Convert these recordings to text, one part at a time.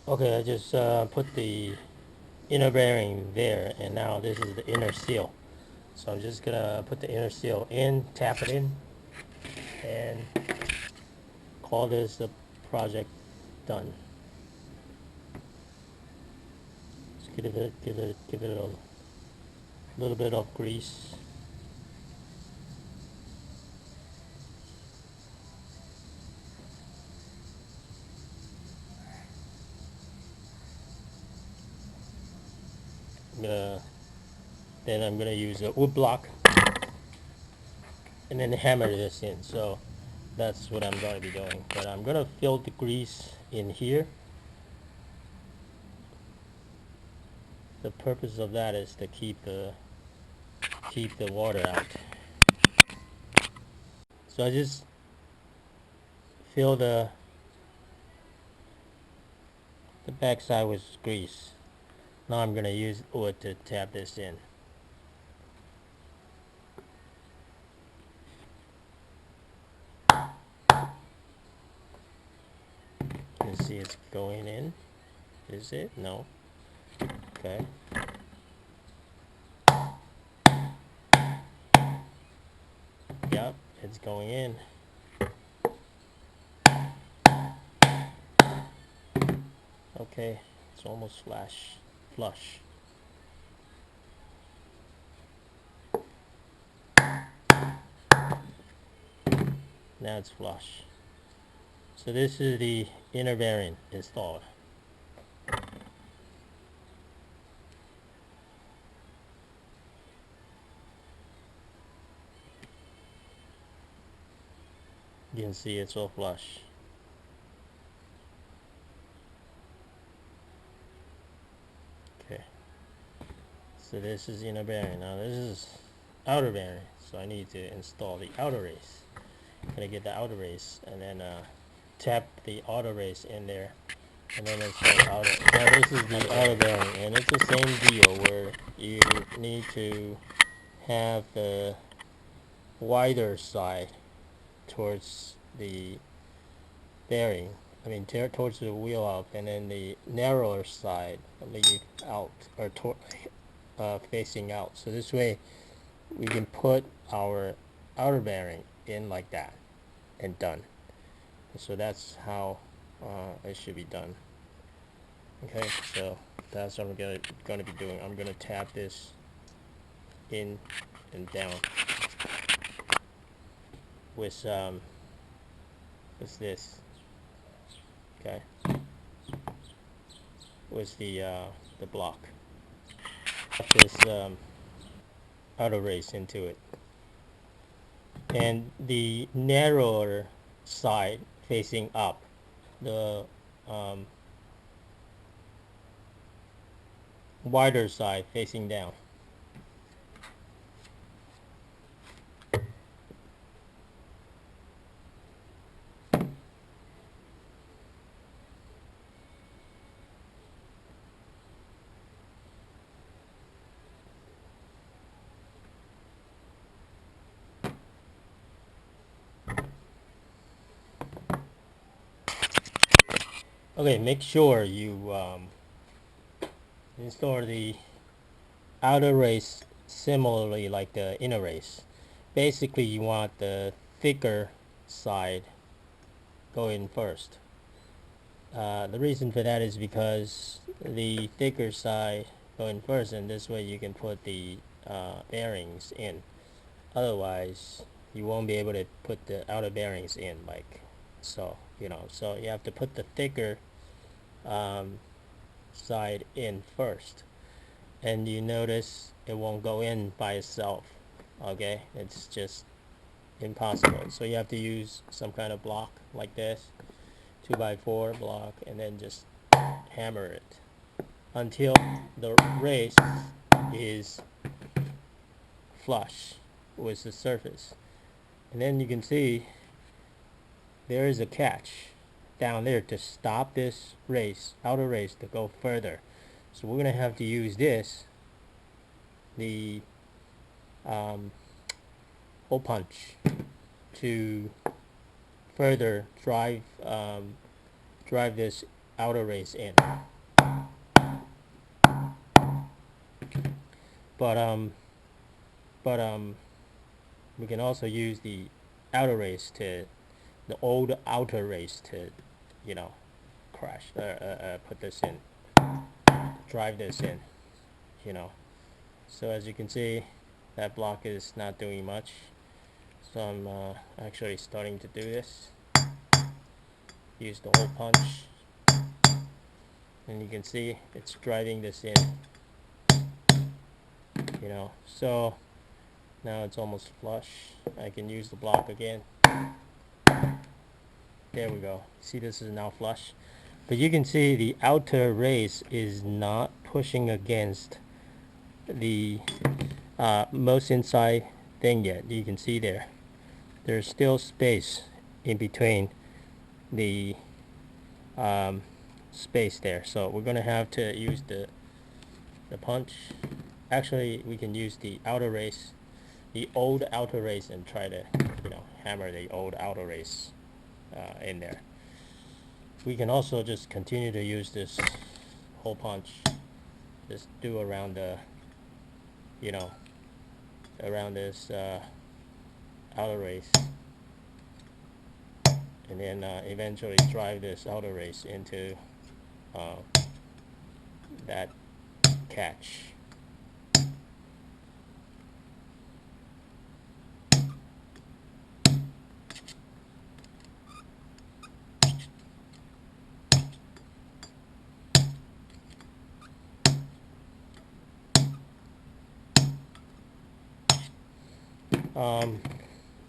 Okay, I just put the inner bearing there, and now this is the inner seal. So I'm just gonna put the inner seal in, tap it in, and call this the project done. Just give it a little bit of grease. I'm gonna then I'm gonna use a wood block and then hammer this in. So that's what I'm going to be doing. But I'm gonna fill the grease in here. The purpose of that is to keep the water out. So I just fill the backside with grease. Now I'm gonna use wood to tap this in. You see it's going in. Is it? No. Okay. Yep, it's going in. Okay, it's almost flush. Now it's flush. So this is the inner bearing installed. You can see it's all flush. Okay. So this is inner bearing. Now this is outer bearing. So I need to install the outer race. I'm gonna get the outer race and then tap the outer race in there, and then install outer. Now this is the outer bearing, and it's the same deal where you need to have the wider side towards the bearing. I mean, towards the wheel up, and then the narrower side leave out or facing out. So this way, we can put our outer bearing in like that, and done. So that's how it should be done. Okay, so that's what I'm gonna be doing. I'm gonna tap this in and down with this. Okay, with the block. Tap this outer race into it, and the narrower side facing up, the um, wider side facing down. Okay, make sure you install the outer race similarly like the inner race. Basically, you want the thicker side going first. The reason for that is because the thicker side going first, and this way you can put the bearings in. Otherwise, you won't be able to put the outer bearings in like so. So you have to put the thicker um, side in first, and you notice it won't go in by itself. Okay, it's just impossible. So you have to use some kind of block like this, 2x4 block, and then just hammer it until the race is flush with the surface. And then you can see there is a catch down there to stop this race, outer race, to go further. So we're going to have to use this, the hole punch, to further drive this outer race in. But we can also use the outer race to the old outer race to, you know, crash put this in, drive this in, you know. So as you can see, that block is not doing much. So I'm actually starting to do this. Use the hole punch, and you can see it's driving this in, you know. So now it's almost flush. I can use the block again. There we go. See, this is now flush. But you can see the outer race is not pushing against the most inside thing yet. You can see there's still space in between the space there. So we're gonna have to use the punch. Actually, we can use the outer race, the old outer race, and try to, you know, hammer the old outer race in there. We can also just continue to use this hole punch, just do around the, you know, around this outer race, and then eventually drive this outer race into that catch.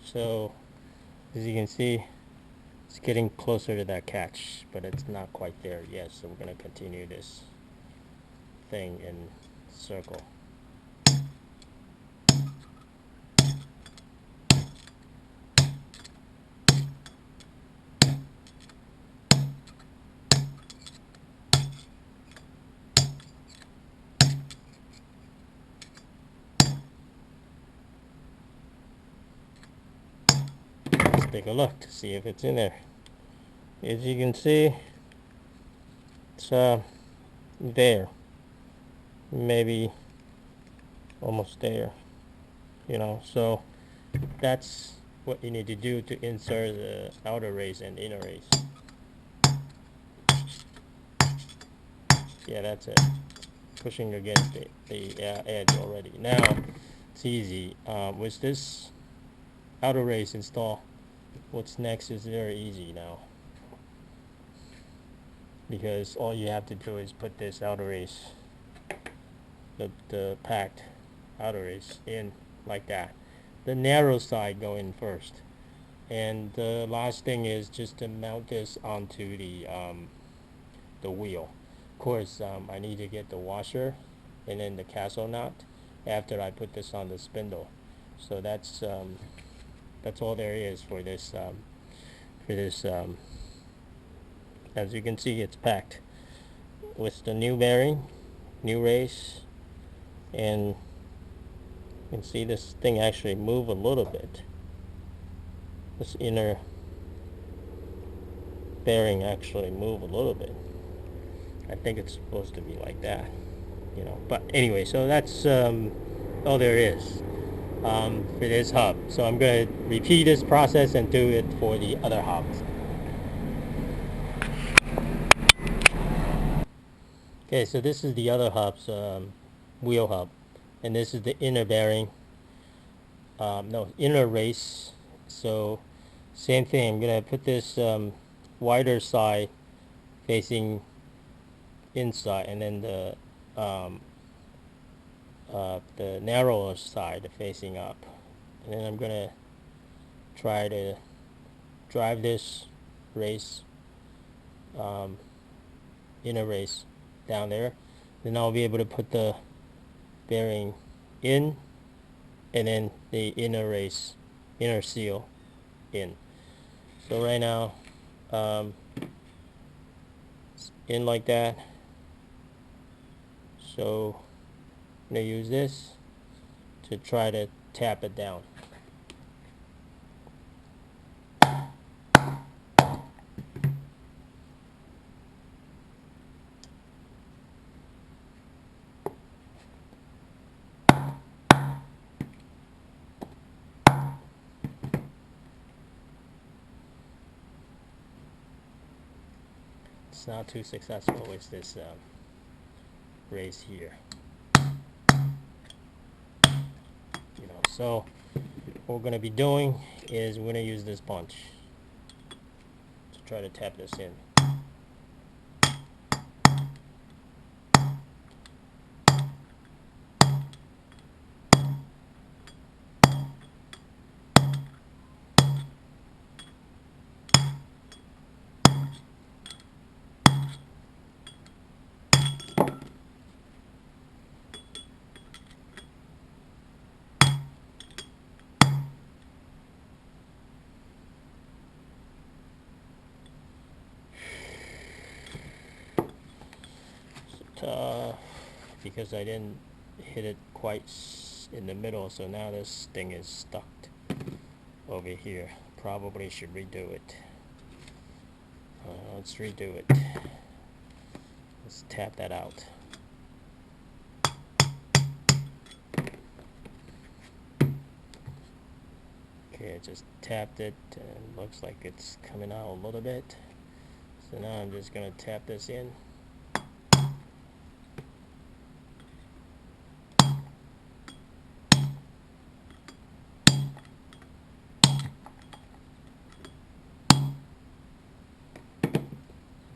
So as you can see, it's getting closer to that catch, but it's not quite there yet. So we're going to continue this thing in circle. Let's take a look to see if it's in there. As you can see, it's there, maybe almost there, you know. So that's what you need to do to insert the outer race and inner race. Yeah, that's it. Pushing against the edge already. Now it's easy. With this outer race installed, what's next is very easy now, because all you have to do is put this outer race, the packed outer race in like that. The narrow side go in first, and the last thing is just to mount this onto the wheel. Of course, I need to get the washer and then the castle nut after I put this on the spindle. So that's all there is for this. As you can see, it's packed with the new bearing, new race, and you can see this thing actually move a little bit. This inner bearing actually move a little bit. I think it's supposed to be like that, you know. But anyway, so that's all there is for this hub. So I'm going to repeat this process and do it for the other hubs. Okay, so this is the other hub's wheel hub, and this is the inner bearing. No, inner race. So same thing. I'm gonna put this wider side facing inside, and then the narrower side facing up, and then I'm gonna try to drive this race, inner race, down there. Then I'll be able to put the bearing in, and then the inner race, inner seal in. So right now, it's in like that. So I'm going to use this to try to tap it down. it's not too successful with this race here. So what we're going to be doing is we're going to use this punch to try to tap this in. Because I didn't hit it quite in the middle, so now this thing is stuck over here. Probably should redo it. Let's redo it. Let's tap that out. Okay, I just tapped it and looks like it's coming out a little bit. So now I'm just going to tap this in.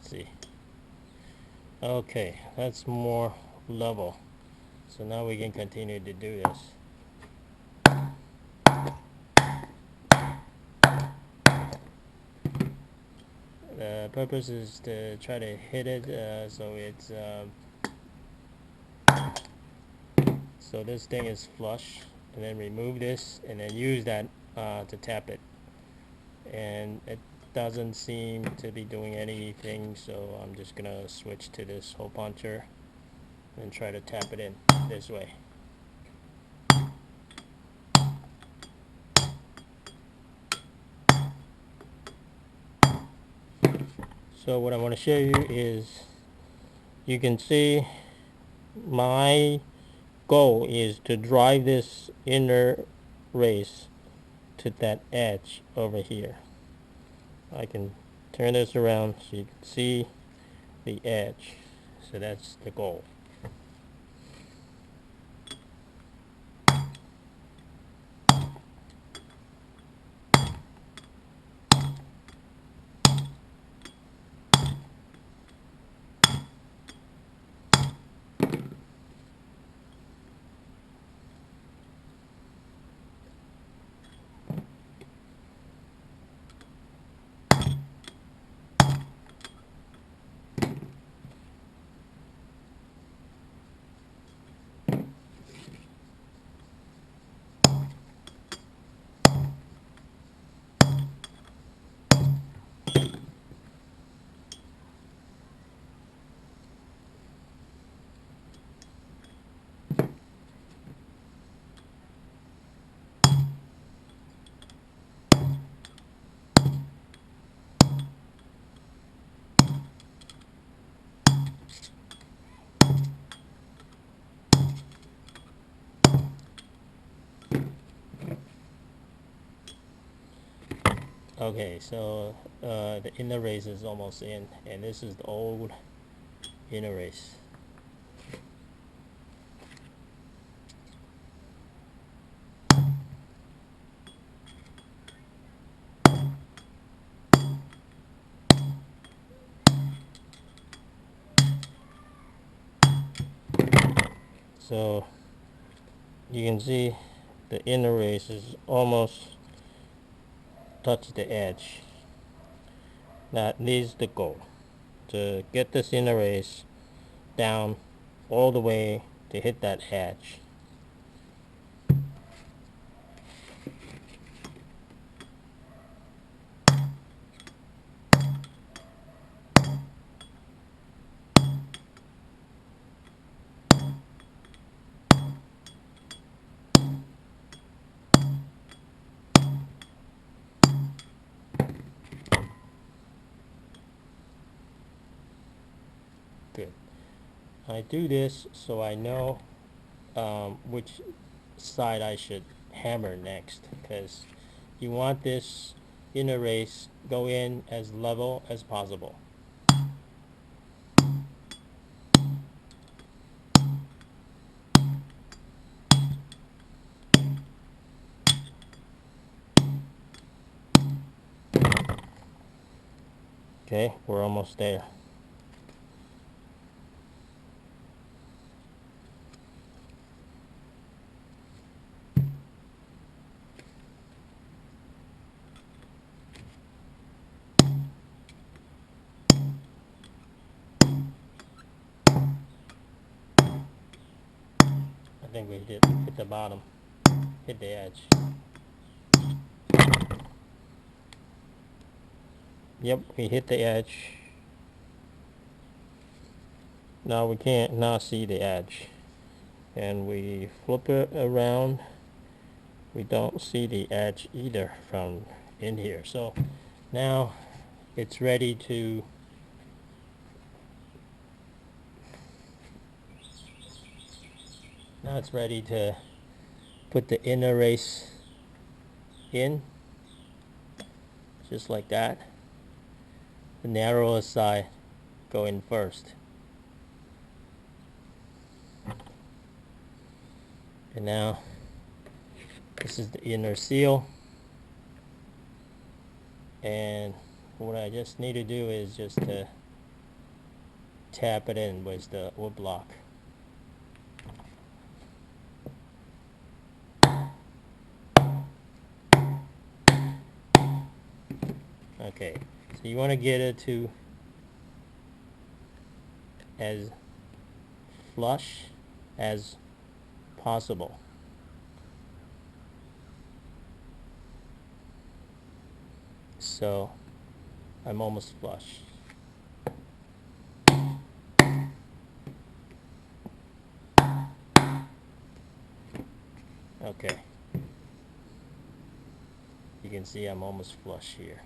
See. Okay, that's more level. So now we can continue to do this. The purpose is to try to hit it so it's so this thing is flush, and then remove this and then use that to tap it, and it doesn't seem to be doing anything, so I'm just gonna switch to this hole puncher and try to tap it in this way. So what I want to show you is, you can see my goal is to drive this inner race to that edge over here. I can turn this around so you can see the edge. So that's the goal. Okay, so the inner race is almost in, and this is the old inner race. So you can see the inner race is almost touch the edge. That is the goal, to get this inner race down all the way to hit that edge. Good. I do this so I know which side I should hammer next, because you want this inner race go in as level as possible. Okay, we're almost there. I think we hit the bottom, hit the edge. Yep, we hit the edge. Now we can't now see the edge. And we flip it around. We don't see the edge either from in here. So now it's ready to put the inner race in, just like that. The narrowest side go in first. And now this is the inner seal, and what I just need to do is just to tap it in with the wood block. Okay, so you want to get it to as flush as possible. So I'm almost flush. Okay, you can see I'm almost flush here.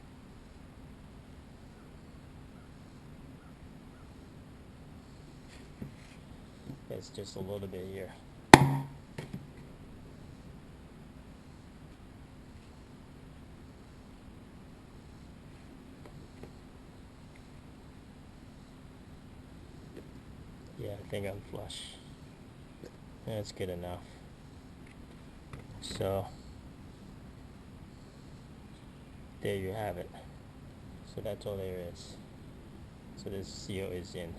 It's just a little bit here. Yeah, I think I'm flush. That's good enough. So there you have it. So that's all there is. So this seal is in.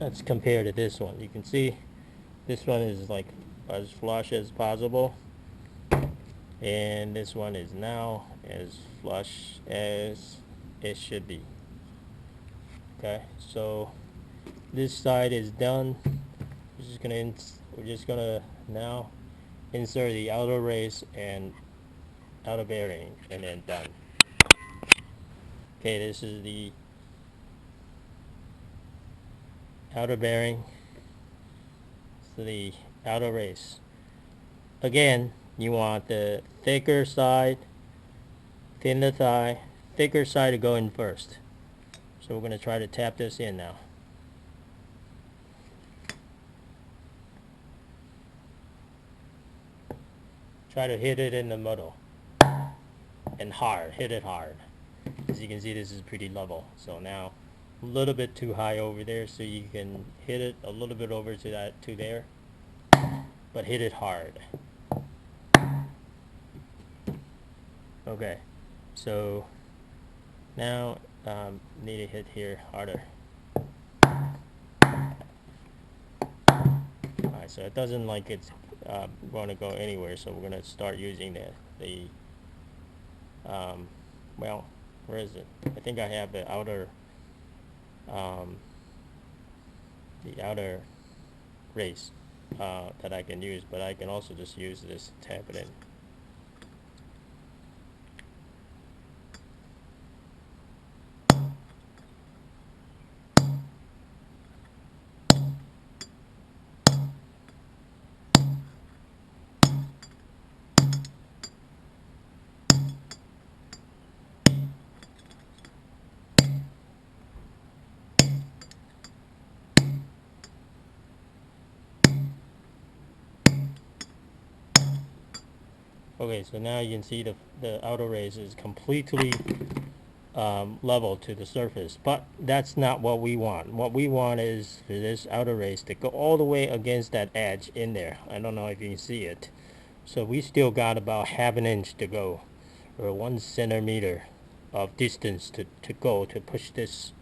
Let's compare to this one. You can see this one is like as flush as possible, and this one is now as flush as it should be. Okay, so this side is done. We're just gonna now insert the outer race and outer bearing, and then done. Okay, this is the outer bearing, so the outer race. Again, you want the thicker side, thinner thigh, thicker side to go in first. So we're going to try to tap this in now. Try to hit it in the middle. And hard, hit it hard. As you can see, this is pretty level. So now a little bit too high over there, so you can hit it a little bit over to there. But hit it hard. Okay, so now need to hit here harder. Alright, so it doesn't like it's going to go anywhere, so we're going to start using the well, where is it? I think I have the outer race that I can use, but I can also just use this to tap it in. Okay, so now you can see the outer race is completely level to the surface, but that's not what we want. What we want is for this outer race to go all the way against that edge in there. I don't know if you can see it, So we still got about half an inch to go, or 1 centimeter of distance to go to push this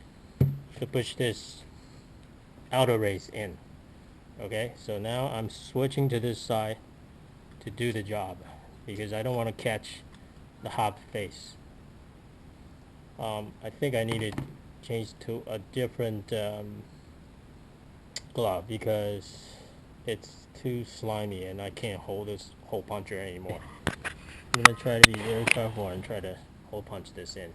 outer race in. Okay, so now I'm switching to this side to do the job because I don't want to catch the hob face. I think I need to change to a different glove because it's too slimy and I can't hold this hole puncher anymore. I'm gonna try to be very careful and try to hole punch this in.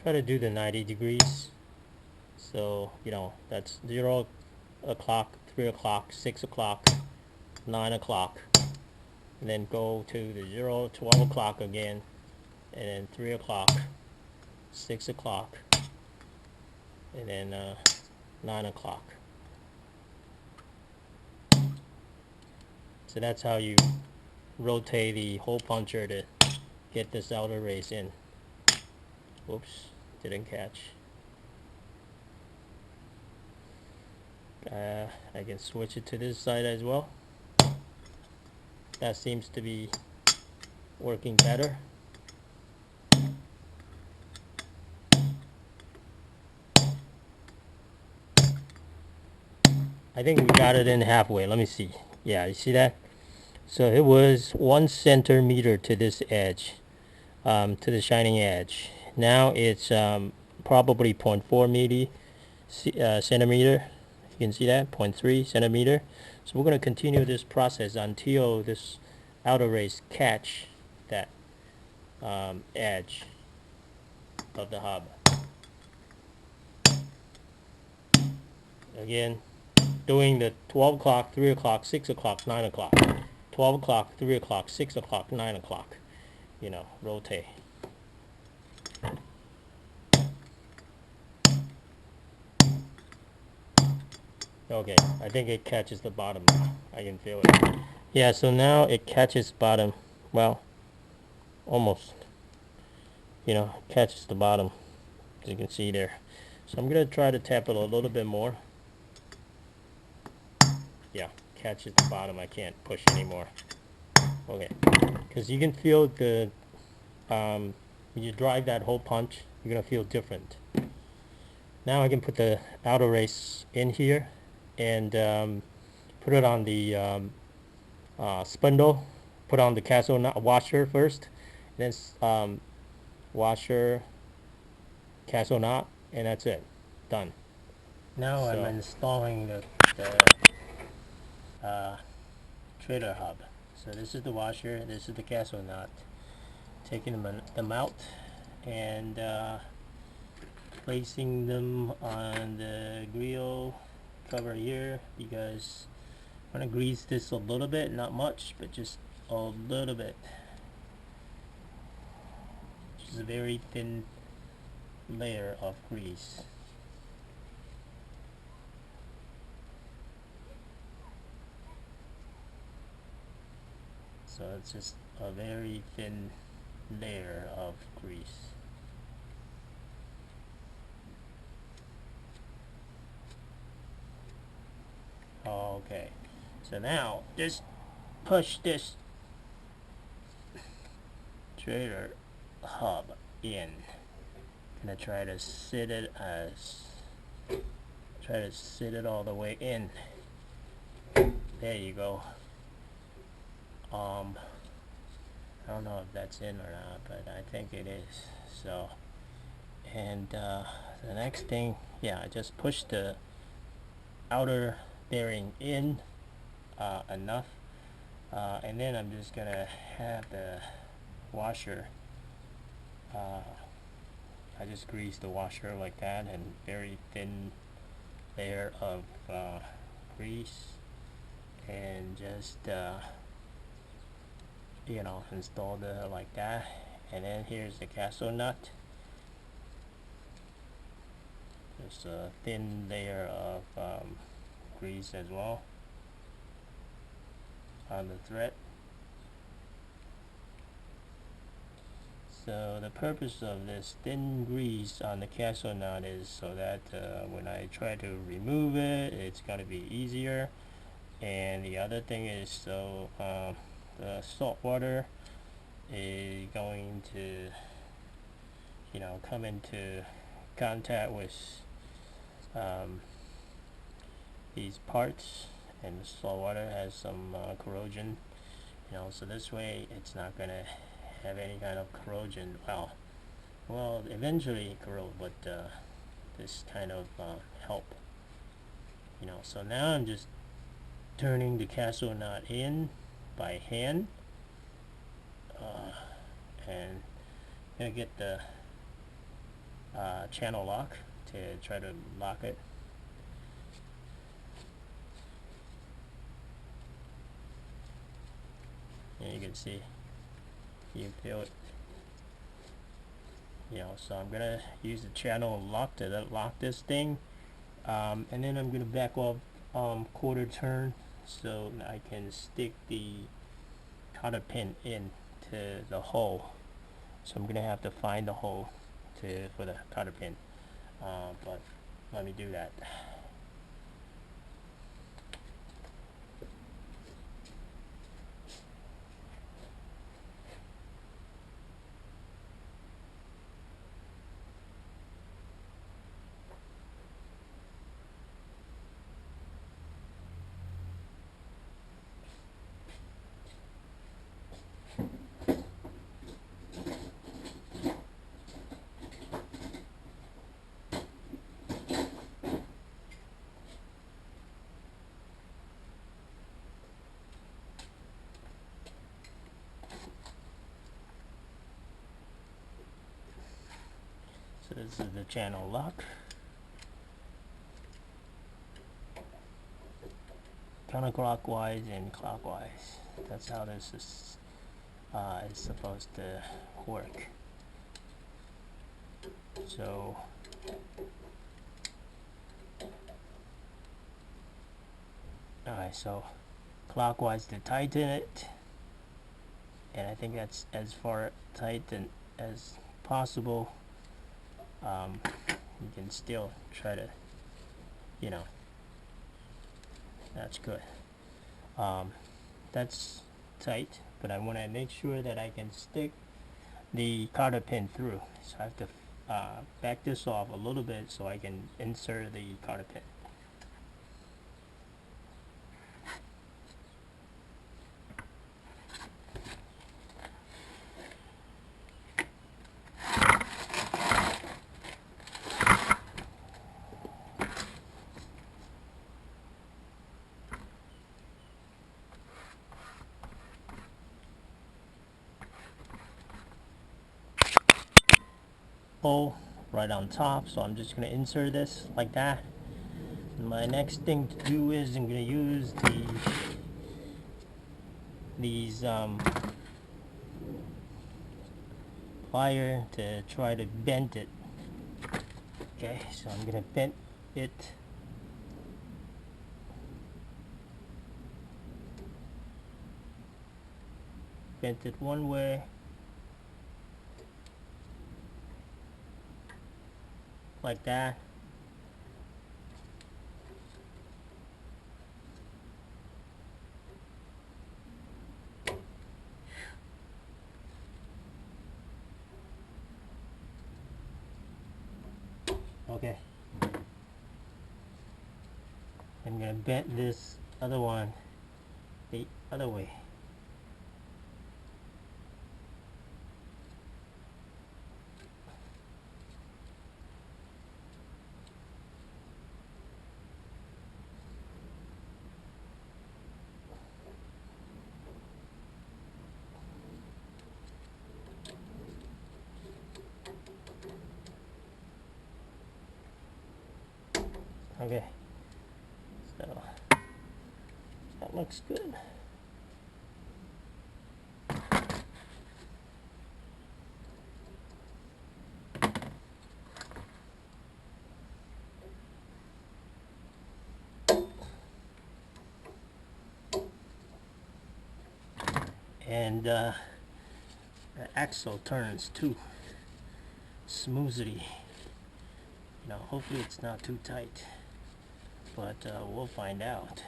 Try to do the 90 degrees. So, you know, that's 0 o'clock, 3 o'clock, 6 o'clock, 9 o'clock. And then go to the 12 o'clock again. And then 3 o'clock, 6 o'clock. And then 9 o'clock. So that's how you rotate the hole puncher to get this outer race in. Whoops, didn't catch. I can switch it to this side as well. That seems to be working better. I think we got it in halfway. Let me see. Yeah, you see that? So it was 1 centimeter to this edge, to the shining edge. Now it's probably 0.4 centimeter. You can see that, 0.3 centimeter. So we're going to continue this process until this outer race catch that edge of the hub. Again, doing the 12 o'clock, 3 o'clock, 6 o'clock, 9 o'clock. 12 o'clock, 3 o'clock, 6 o'clock, 9 o'clock. You know, rotate. Okay, I think it catches the bottom now. I can feel it. Yeah, so now it catches bottom. Well, almost. You know, catches the bottom, as you can see there. So I'm going to try to tap it a little bit more. Yeah, catches the bottom. I can't push anymore. Okay, because you can feel the, when you drive that hole punch, you're going to feel different. Now I can put the outer race in here and put it on the spindle, put on the castle washer first, and then washer, castle knot, and that's it. Done. Now I'm installing the trailer hub. So this is the washer, this is the castle knot. Taking them out and placing them on the grill cover here because I'm going to grease this a little bit, not much, but just a little bit. Just a very thin layer of grease. So it's just a very thin layer of grease. Okay, so now just push this trailer hub in. Gonna try to sit it all the way in. There you go. I don't know if that's in or not, but I think it is. So, and the next thing, yeah, I just push the outer bearing in enough, and then I'm just gonna have the washer. I just grease the washer like that, and very thin layer of grease, and just you know, install the like that. And then here's the castle nut. Just a thin layer of grease as well on the thread. So the purpose of this thin grease on the castle nut is so that when I try to remove it, it's going to be easier. And the other thing is, so the salt water is going to, come into contact with these parts, and the salt water has some corrosion, so this way it's not gonna have any kind of corrosion. Well, eventually corrode, but this kind of help, so now I'm just turning the castle knot in by hand, and I'm gonna get the channel lock to try to lock it. And you can see, you feel it, so I'm gonna use the channel lock to lock this thing, and then I'm gonna back off quarter turn so I can stick the cotter pin into the hole. So I'm gonna have to find the hole for the cotter pin, but let me do that. So this is the channel lock. Counterclockwise and clockwise. That's how this is supposed to work. So alright, so clockwise to tighten it, and I think that's as far tighten as possible. You can still try to, that's good. That's tight, but I want to make sure that I can stick the cotter pin through. So I have to back this off a little bit so I can insert the cotter pin. Hole right on top, so I'm just going to insert this like that. And my next thing to do is I'm going to use these plier to try to bend it. Okay, so I'm going to bend it one way, like that. Okay, I'm gonna bend this other one the other way. Okay, so that looks good. And the axle turns too smoothly. Hopefully it's not too tight, but we'll find out.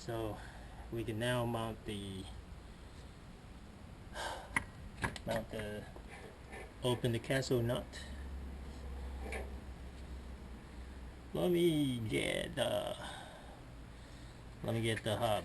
So we can now mount the open the castle nut. Let me get the hub.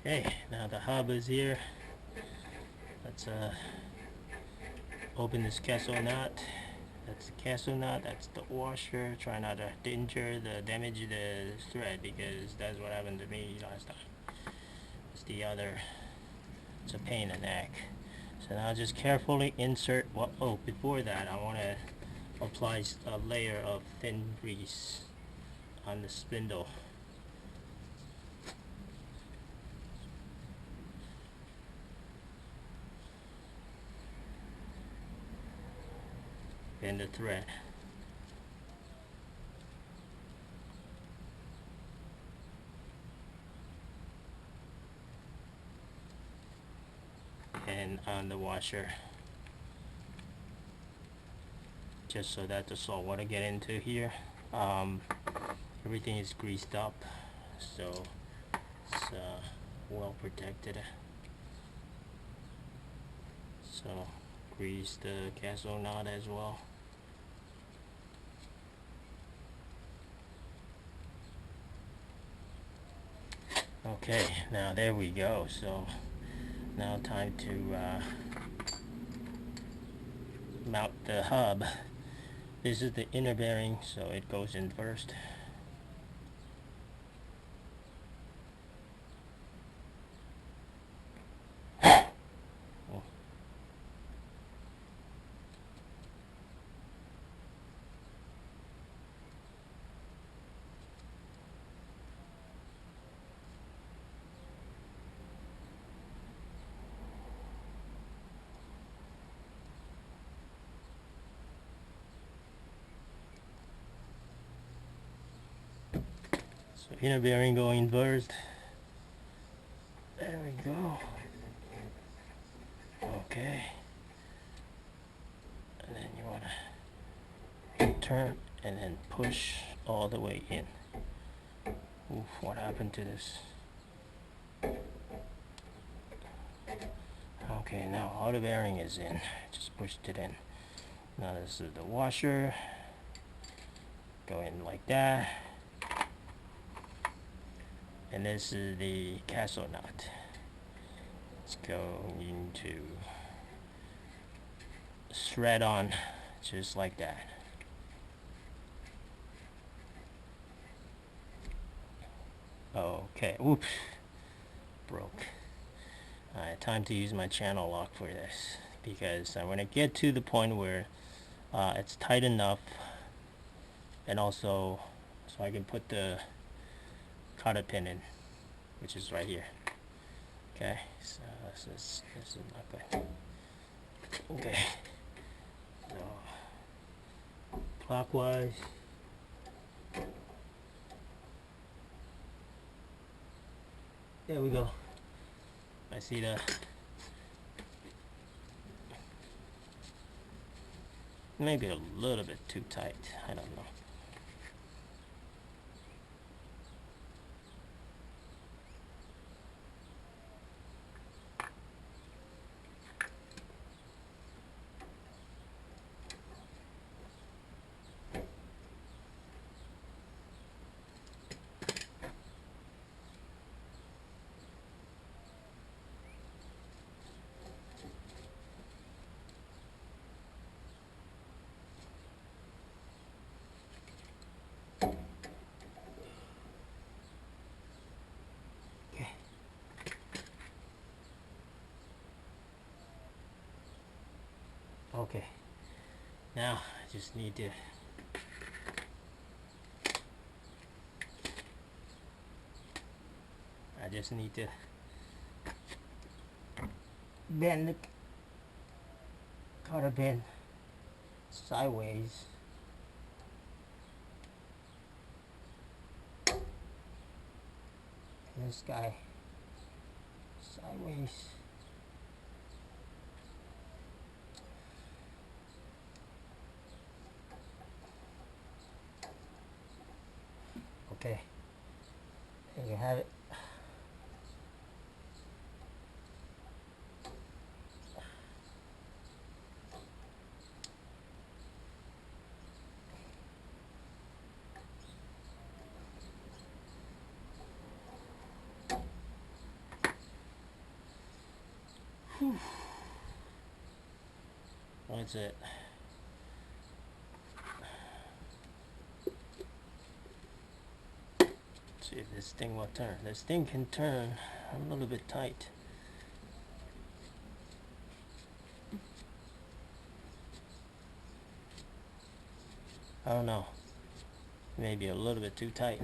Okay, now the hub is here. Let's open this castle nut. That's the castle nut, that's the washer. Try not to damage the thread, because that's what happened to me last time. It's the other, it's a pain in the neck. So now just carefully insert, before that I want to apply a layer of thin grease on the spindle. And the thread. And on the washer, just so that the salt water get into here. Everything is greased up, so it's well protected. So grease the castle nut as well. Okay, now there we go. So now time to mount the hub. This is the inner bearing, so it goes in first. So inner bearing going first. There we go. Okay. And then you want to turn and then push all the way in. Oof, what happened to this? Okay, now all the bearing is in. Just pushed it in. Now this is the washer. Go in like that. And this is the castle nut. It's going to thread on just like that. Okay, oops, broke. Alright, time to use my channel lock for this, because I want to get to the point where it's tight enough, and also so I can put the cotter pin in, which is right here. Okay, so this is not good. Okay, so clockwise. There we go. I see the maybe a little bit too tight. I don't know. Okay, now I just need to bend the cotter pin sideways. And this guy sideways. Okay, there you have it. Whew. That's it. See if this thing will turn. This thing can turn a little bit tight. I don't know. Maybe a little bit too tight.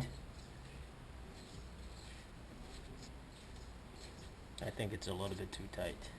I think it's a little bit too tight.